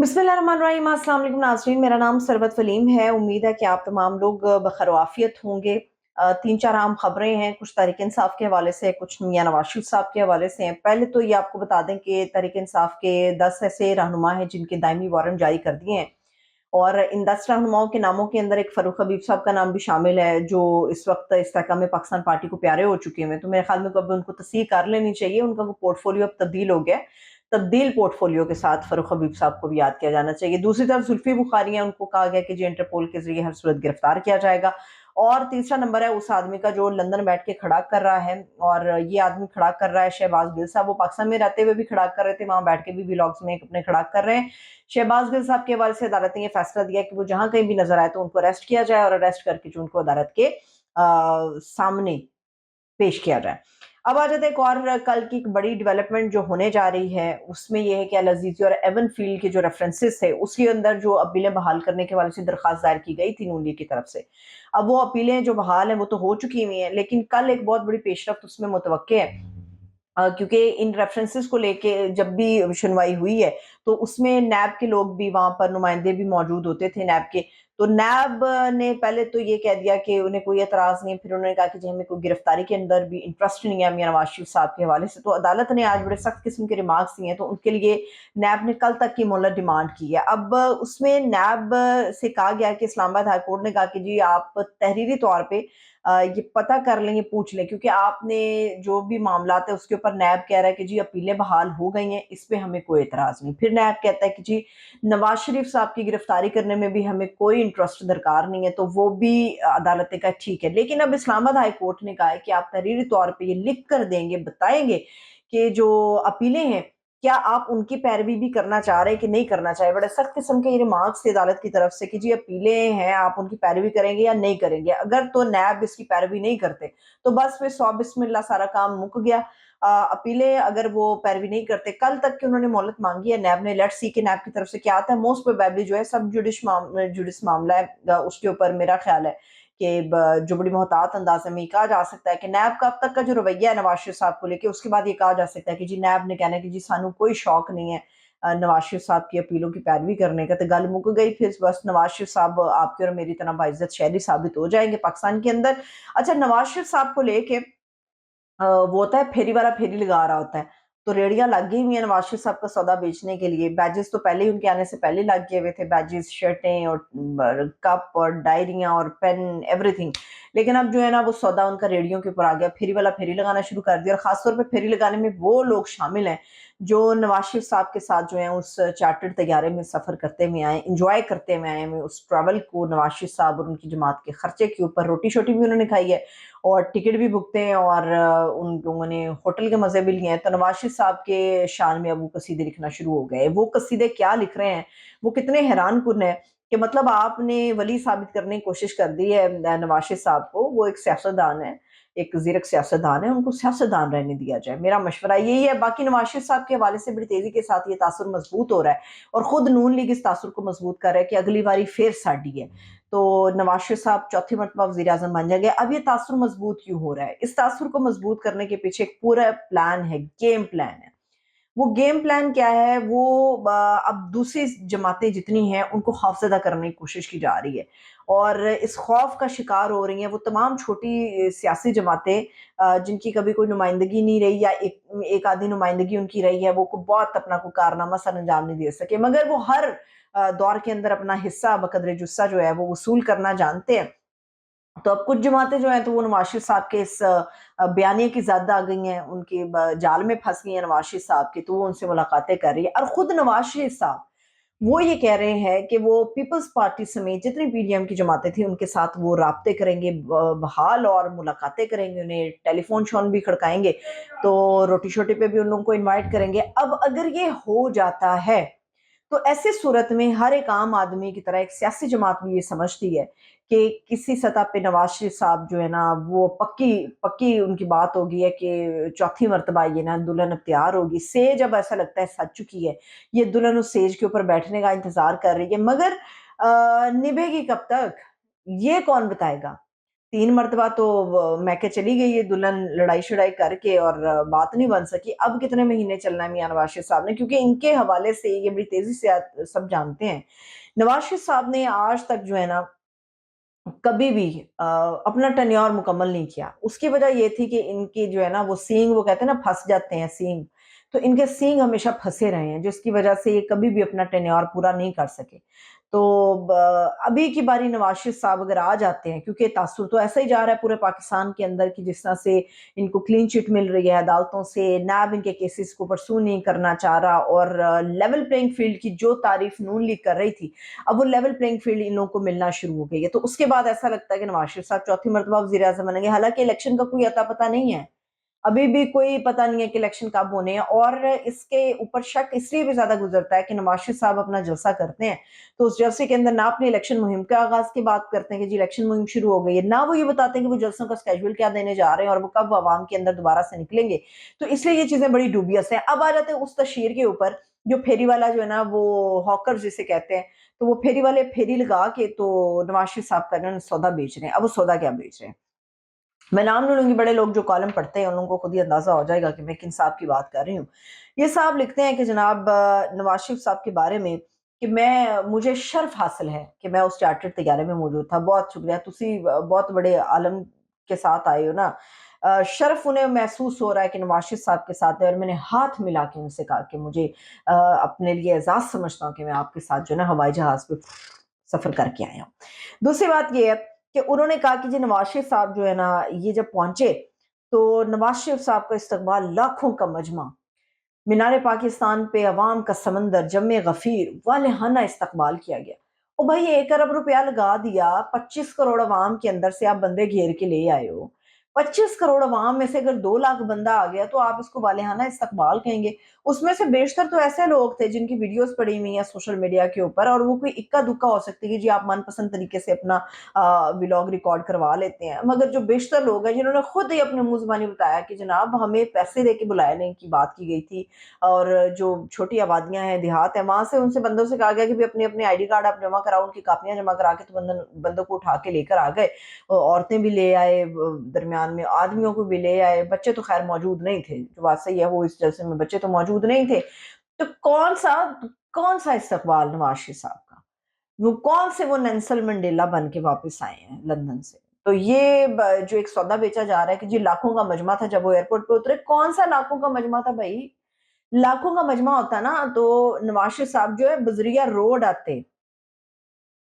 बिस्मिल्लाहिर्रहमानिर्रहीम। अस्सलाम वालेकुम नाज़रीन, मेरा नाम सरबत फलीम है। उम्मीद है कि आप तमाम लोग बखैर-ओ-आफ़ियत होंगे। 3-4 अहम खबरें हैं, कुछ तहरीक इंसाफ के हवाले से, कुछ मियां नवाज शरीफ साहब के हवाले से हैं। पहले तो ये आपको बता दें कि तहरीक इंसाफ के 10 ऐसे रहनुमा हैं जिनके दायमी वारंट जारी कर दिए हैं, और इन 10 रहनुमाओं के नामों के अंदर एक फ़ारूक हबीब साहब का नाम भी शामिल है, जो इस वक्त इस्तेहकाम पाकिस्तान पार्टी को प्यारे हो चुके हैं। तो मेरे ख्याल में अब उनको तस्दीक कर लेनी चाहिए। उनका वो पोर्टफोलियो अब तब्दील हो गया है। तब्दील पोर्टफोलियो के साथ फ़ारूक हबीब साहब को भी याद किया जाना चाहिए। दूसरी तरफ जुल्फ़ी बुखारी हैं, उनको कहा गया कि जी इंटरपोल के ज़रिए हर सूरत गिरफ्तार किया जाएगा। और तीसरा नंबर है उस आदमी का जो लंदन बैठ के खड़ा कर रहा है, और ये आदमी खड़ा कर रहा है शहबाज गिल साहब। वो पाकिस्तान में रहते हुए भी खड़ा कर रहे थे, वहाँ बैठ के भी व्लॉग्स में अपने खड़ा कर रहे हैं। शहबाज गिल साहब के हवाले से अदालत ने ये फैसला दिया कि वो जहाँ कहीं भी नजर आए तो उनको अरेस्ट किया जाए, और अरेस्ट करके जो उनको अदालत के सामने पेश किया जाए। अब आ जाते हैं एक और कल की एक बड़ी डेवलपमेंट जो होने जा रही है, उसमें ये है कि अल अज़ीज़ी और एवन फील्ड के जो रेफरेंसेस थे, उसके अंदर जो अपीलें बहाल करने के वाले से दरख्वास्त दायर की गई थी नून लीग की तरफ से। अब वो अपीलें जो बहाल हैं वो तो हो चुकी हुई हैं, लेकिन कल एक बहुत बड़ी पेशरफ्त उसमें मुतवक्के है। क्योंकि इन रेफरेंसेस को लेके जब भी सुनवाई हुई है, तो उसमें नैब के लोग भी, वहाँ पर नुमाइंदे भी मौजूद होते थे नैब के। तो नैब ने पहले तो ये कह दिया कि उन्हें कोई एतराज़ नहीं है, फिर उन्होंने कहा कि जी हमें कोई गिरफ्तारी के अंदर भी इंटरेस्ट नहीं है मियां नवाज शरीफ साहब के हवाले से। तो अदालत ने आज बड़े सख्त किस्म के रिमार्क्स दिए हैं, तो उनके लिए नैब ने कल तक की मोहलत डिमांड की है। अब उसमें नैब से कहा गया कि इस्लामाबाद हाई कोर्ट ने कहा कि जी आप तहरीरी तौर पे ये पता कर लें, ये पूछ लें, क्योंकि आपने जो भी मामलात है उसके ऊपर नैब कह रहा है कि जी अपीलें बहाल हो गई हैं, इस पे हमें कोई एतराज़ नहीं। फिर नैब कहता है कि जी नवाज शरीफ साहब की गिरफ्तारी करने में भी हमें कोई इंटरेस्ट दरकार नहीं है, तो वो भी अदालत ने कहा ठीक है। लेकिन अब इस्लामाबाद हाई कोर्ट ने कहा है कि आप तहरीरी तौर पर ये लिख कर देंगे, बताएंगे कि जो अपीलें हैं, क्या आप उनकी पैरवी भी करना चाह रहे हैं कि नहीं करना चाह रहे। बड़े सख्त किस्म के ये रिमार्क्स थे अदालत की तरफ से कि जी अपीलें हैं, आप उनकी पैरवी करेंगे या नहीं करेंगे। अगर तो नैब इसकी पैरवी नहीं करते, तो बस फिर सौ बिस्मिल्लाह सारा काम मुक गया। अपीलें अगर वो पैरवी नहीं करते, कल तक की उन्होंने मोहलत मांगी है नैब ने। लेट्स सी कि नैब की तरफ से क्या आता है। मोस्ट प्रोबेबली जो है सब जुडिस मामला है, उसके ऊपर मेरा ख्याल है कि जो बड़ी मोहतात अंदाज में कहा जा सकता है कि नैब का अब तक का जो रवैया है नवाज शरीफ साहब को लेके, उसके बाद ये कहा जा सकता है कि जी नैब ने कहना है कि जी सानू कोई शौक नहीं है नवाज शरीफ साहब की अपीलों की पैरवी करने का। तो गल मुक गई, फिर बस नवाज शरीफ साहब आपके और मेरी तरह बाइज्जत शहरी साबित हो जाएंगे पाकिस्तान के अंदर। अच्छा, नवाज शरीफ साहब को लेके वो होता है फेरी वाला फेरी लगा रहा होता है, तो रेहड़ियाँ लग गई हुई हैं नवाज शरीफ साहब का सौदा बेचने के लिए। बैजेस तो पहले ही उनके आने से पहले लग गए हुए थे, बैजेस, शर्टें और कप और डायरियाँ और पेन, एवरीथिंग। लेकिन अब जो है ना वो सौदा उनका रेहड़ियों के ऊपर आ गया, फेरी वाला फेरी लगाना शुरू कर दिया। और खासतौर पर फेरी लगाने में वो लोग शामिल हैं जो नवाज शरीफ साहब के साथ जो है उस चार्टर्ड तैयारे में सफ़र करते हुए आए, इंजॉय करते हुए आए हैं उस ट्रैवल को। नवाज शरीफ साहब और उनकी जमात के खर्चे के ऊपर रोटी शोटी भी उन्होंने खाई है, और टिकट भी भुगते हैं, और उन लोगों ने होटल के मज़े भी लिए हैं। तो नवाज शरीफ साहब के शान में अब वो कसीदे लिखना शुरू हो गए। वो कसीदे क्या लिख रहे हैं, वो कितने हैरानकुन है कि मतलब आपने वली साबित करने की कोशिश कर दी है नवाज शरीफ साहब को। वो एक सियासतदान है, एक ज़ीरक सियासतदान है, उनको सियासतदान रहने दिया जाए, मेरा मशवरा यही है। बाकी नवाज शरीफ साहब के हवाले से बड़ी तेज़ी के साथ ये तासुर मजबूत हो रहा है, और ख़ुद नून लीग इस तासुर को मजबूत कर रहा है कि अगली बारी फिर साडी है। तो नवाज शरीफ साहब चौथी मरतबा वज़ीर आज़म बन जाएंगे। अब ये तासुर मजबूत क्यों हो रहा है? इस तासुर को मजबूत करने के पीछे एक पूरा प्लान है, गेम प्लान है। वो गेम प्लान क्या है? वो अब दूसरी जमातें जितनी हैं उनको खौफज़दा करने की कोशिश की जा रही है, और इस खौफ का शिकार हो रही हैं वो तमाम छोटी सियासी जमातें जिनकी कभी कोई नुमाइंदगी नहीं रही, या एक एक आधी नुमाइंदगी उनकी रही है, वो को बहुत अपना कोई कारनामा सर अंजाम नहीं दे सके, मगर वो हर दौर के अंदर अपना हिस्सा बकदरे जुस्सा जो है वो वसूल करना जानते हैं। तो अब कुछ जमातें जो हैं तो वो नवाज शरीफ साहब के इस बयानिए की ज़द आ गई हैं, उनके जाल में फंस गई हैं नवाज शरीफ साहब की, तो वो उनसे मुलाकातें कर रही है। और खुद नवाज शरीफ साहब वो ये कह रहे हैं कि वो पीपल्स पार्टी समेत जितनी पीडीएम की जमातें थी उनके साथ वो राब्ते करेंगे बहाल, और मुलाकातें करेंगे, उन्हें टेलीफोन शोन भी खड़काएंगे, तो रोटी शोटी पे भी उन लोगों को इनवाइट करेंगे। अब अगर ये हो जाता है, तो ऐसी सूरत में हर एक आम आदमी की तरह एक सियासी जमात भी ये समझती है कि किसी सतह पे नवाज शरीफ साहब जो है ना वो पक्की पक्की उनकी बात होगी है कि चौथी मरतबा ये ना दुल्हन अब तैयार होगी। सेज अब ऐसा लगता है सज चुकी है, ये दुल्हन उस सेज के ऊपर बैठने का इंतजार कर रही है, मगर निभेगी कब तक ये कौन बताएगा। 3 मर्तबा तो मैके चली गई है दुल्हन लड़ाई-शड़ाई करके और बात नहीं बन सकी। अब कितने महीने चलना है मियाँ नवाज़ शरीफ साहब ने, क्योंकि इनके हवाले से ये बड़ी तेज़ी से सब जानते हैं। नवाज़ शरीफ साहब ने आज तक जो है ना कभी भी अपना टेन्योर मुकम्मल नहीं किया। उसकी वजह ये थी कि इनकी जो है ना वो सींग, वो कहते हैं ना फँस जाते हैं सींग, तो इनके सींग हमेशा फँसे रहे हैं, जिसकी वजह से ये कभी भी अपना टेन्योर पूरा नहीं कर सके। तो ब अभी की बारी नवाज़ शरीफ साहब अगर आ जाते हैं, क्योंकि तासुर तो ऐसा ही जा रहा है पूरे पाकिस्तान के अंदर कि जिस तरह से इनको क्लीन चिट मिल रही है अदालतों से, नैब इनके केसेस को परस्यू नहीं करना चाह रहा और लेवल प्लेइंग फील्ड की जो तारीफ नून लीग कर रही थी, अब वो लेवल प्लेइंग फील्ड इन लोगों को मिलना शुरू हो गई है। तो उसके बाद ऐसा लगता है कि नवाज़ शरीफ साहब चौथी मर्तबा वज़ीर-ए-आज़म बनेंगे। हालाँकि इलेक्शन का कोई अता-पता नहीं है। अभी भी कोई पता नहीं है कि इलेक्शन कब होने हैं, और इसके ऊपर शक इसलिए भी ज़्यादा गुज़रता है कि नवाज़ शरीफ साहब अपना जलसा करते हैं, तो उस जलसे के अंदर ना अपनी इलेक्शन मुहिम के आगाज़ की बात करते हैं कि जी इलेक्शन मुहिम शुरू हो गई है, ना वो ये बताते हैं कि वो जलसों का शेड्यूल क्या देने जा रहे हैं और वो कब अवाम के अंदर दोबारा से निकलेंगे। तो इसलिए ये चीज़ें बड़ी डूबियस हैं। अब आ जाते हैं उस तशहीर के ऊपर, जो फेरी वाला जो है ना वो हॉकर्स जिसे कहते हैं, तो वो फेरी वाले फेरी लगा के तो नवाज़ शरीफ साहब का ना सौदा बेच रहे हैं। अब वो सौदा क्या बेच रहे हैं? मैं नाम नहीं लूँगी, बड़े लोग जो कॉलम पढ़ते हैं उन लोगों को खुद ही अंदाज़ा हो जाएगा कि मैं किन साहब की बात कर रही हूँ। ये साहब लिखते हैं कि जनाब नवाज़ शरीफ साहब के बारे में कि मुझे शर्फ़ हासिल है कि मैं उस चार्टर्ड तैयारी में मौजूद था। बहुत शुक्रिया, तुसी बहुत बड़े आलम के साथ आए हो ना। शर्फ़ उन्हें महसूस हो रहा है कि नवाज़ शरीफ साहब के साथ है, और मैंने हाथ मिला के उनसे कहा कि मुझे अपने लिए एज़ाज़ समझता हूँ कि मैं आपके साथ जो है ना हवाई जहाज़ पे सफ़र करके आया हूँ। दूसरी बात ये है कि उन्होंने कहा कि जी नवाज़ शरीफ साहब जो है ना ये जब पहुँचे, तो नवाज़ शरीफ साहब का इस्तकबाल लाखों का मजमा, मीनार पाकिस्तान पे अवाम का समंदर, जम्मे गफ़ीर, वालेहाना इस्तकबाल किया गया। ओ भाई 1 अरब रुपया लगा दिया, 25 करोड़ अवाम के अंदर से आप बंदे घेर के ले आए हो। 25 करोड़ अवाम में से अगर 2 लाख बंदा आ गया तो आप इसको वालेहाना इस्तकबाल कहेंगे। उसमें से बेशतर तो ऐसे लोग थे जिनकी वीडियोज़ पड़ी हुई हैं सोशल मीडिया के ऊपर, और वो कोई इक्का-दुक्का हो सकती है कि जी आप मनपसंद तरीके से अपना व्लॉग रिकॉर्ड करवा लेते हैं। मगर जो बेशतर लोग हैं जिन्होंने खुद ही अपने मुँह ज़ुबानी बताया कि जनाब हमें पैसे दे के बुलाने की बात की गई थी, और जो छोटी आबादियाँ हैं, देहात है, वहाँ से उनसे बंदों से कहा गया कि भई अपने-अपने आईडी कार्ड आप जमा कराओ, उनकी कॉपियाँ जमा करा के तो बंदों को उठा के लेकर आ गए। औरतें भी ले आए, दरमियान में आदमियों को भी ले आए, बच्चे तो ख़ैर मौजूद नहीं थे, जो बात सही है वो इस जलसे में बच्चे तो मौजूद नहीं थे। तो कौन-सा इस्तकबाल नवाज़ शरीफ साहब का? वो कौन से वो नेल्सन मंडेला बन के वापस आए हैं लंदन से। तो ये जो एक सौदा बेचा जा रहा है कि जी लाखों का मजमा था जब वो एयरपोर्ट पे उतरे, कौन-सा लाखों का मजमा था भई? लाखों का मजमा होता ना तो नवाज़ शरीफ साहब जो है बजरिया रोड आते,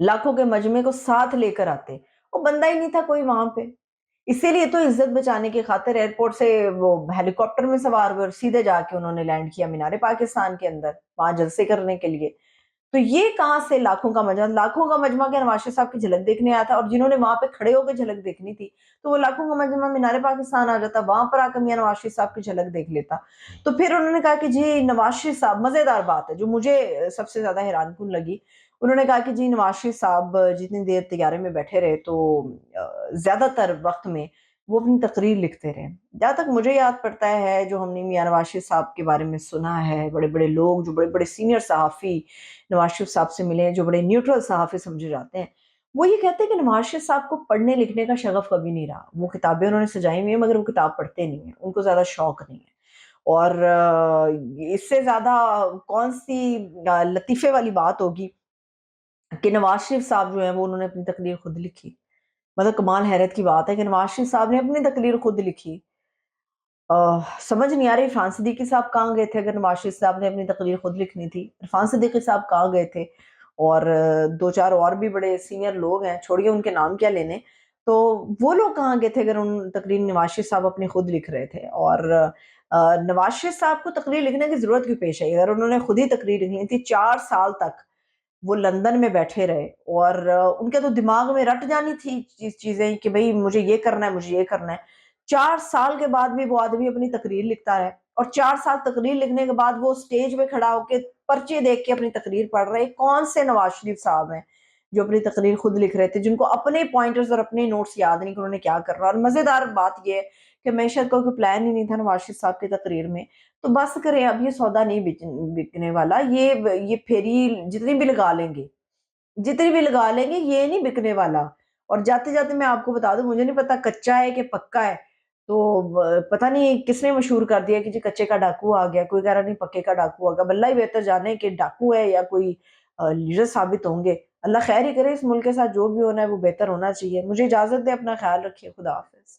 लाखों के मजमे को साथ लेकर आते। वो बंदा ही नहीं था कोई वहाँ पे। इसीलिए तो इज़्ज़त बचाने की खातिर एयरपोर्ट से वो हेलीकॉप्टर में सवार हुए और सीधे जाके उन्होंने लैंड किया मीनार पाकिस्तान के अंदर, वहाँ जलसे करने के लिए। तो ये कहाँ से लाखों का मजमा क्या नवाज़ शरीफ साहब की झलक देखने आया था, और जिन्होंने वहाँ पे खड़े होकर झलक देखनी थी, तो वो लाखों का मजमा मीनार पाकिस्तान आ जाता, वहाँ पर आकर मियाँ नवाज़ शरीफ साहब की झलक देख लेता। तो फिर उन्होंने कहा कि जी नवाज़ शरीफ साहब, मज़ेदार बात है जो मुझे सबसे ज़्यादा हैरानकुन लगी, उन्होंने कहा कि जी नवाज़ शरीफ साहब जितनी देर तैयारी में बैठे रहे तो ज़्यादातर वक़्त में वो अपनी तकरीर लिखते रहे। जहाँ तक मुझे याद पड़ता है, जो हमने मियाँ नवाज़ शरीफ साहब के बारे में सुना है, बड़े-बड़े लोग जो बड़े-बड़े सीनियर सहाफ़ी नवाज़ शरीफ साहब से मिले हैं, जो बड़े न्यूट्रल सहाफ़ी समझे जाते हैं, वो ये कहते हैं कि नवाज़ शरीफ साहब को पढ़ने-लिखने का शगफ़ कभी नहीं रहा। वो किताबें उन्होंने सजाई हुई हैं मगर वो किताब पढ़ते नहीं हैं, उनको ज़्यादा शौक नहीं है। और इससे ज़्यादा कौन-सी लतीफ़े वाली बात होगी कि नवाज़ शरीफ साहब जो हैं वो उन्होंने अपनी तकरीर खुद लिखी। मतलब कमाल हैरत की बात है कि नवाज़ शरीफ साहब ने अपनी तकरीर खुद लिखी। समझ नहीं आ रही इरफ़ान सिद्दीकी साहब कहाँ गए थे अगर नवाज़ शरीफ साहब ने अपनी तकरीर खुद लिखनी थी। इरफ़ान सिद्दीकी साहब कहाँ गए थे? और 2-4 और भी बड़े सीनियर लोग हैं, छोड़िए उनके नाम क्या लेने। तो वो लोग कहाँ गए थे अगर उन तकरीर नवाज़ शरीफ साहब अपनी खुद लिख रहे थे? और नवाज़ शरीफ साहब को तकरीर लिखने की ज़रूरत क्यों पेश आई? अगर उन्होंने खुद ही तकरीर लिखनी थी, 4 साल तक वो लंदन में बैठे रहे, और उनके तो दिमाग में रट जानी थी चीज़ें कि भई मुझे ये करना है, मुझे ये करना है। 4 साल के बाद भी वो आदमी अपनी तकरीर लिखता है, और 4 साल तकरीर लिखने के बाद वो स्टेज पे खड़ा होके पर्चे देख के अपनी तकरीर पढ़ रहे हैं। कौन से नवाज़ शरीफ साहब हैं, जो अपनी तकरीर खुद लिख रहे थे, जिनको अपने पॉइंटर्स और अपने नोट्स याद नहीं कि उन्होंने क्या करना। और मज़ेदार बात ये है कि मैशर का कोई प्लान ही नहीं था नवाज़ शरीफ साहब की तकरीर में। तो बस करें, अब ये सौदा नहीं बिकने वाला। ये फेरी जितनी भी लगा लेंगे, ये नहीं बिकने वाला। اور جاتے جاتے میں آپ کو بتا دوں، مجھے نہیں پتا کچا ہے کہ پکا ہے، تو پتہ نہیں کس نے مشہور کر دیا کہ جی کچے کا ڈاکو آ گیا، کوئی کہہ رہا نہیں پکے کا ڈاکو آ گیا، بلہ ہی بہتر جانے کہ ڈاکو ہے یا کوئی لیڈر ثابت ہوں گے۔ اللہ خیر ہی کرے، اس ملک کے ساتھ جو بھی ہونا ہے وہ بہتر ہونا چاہیے۔ مجھے اجازت دیں، اپنا خیال رکھیے، خدا حافظ۔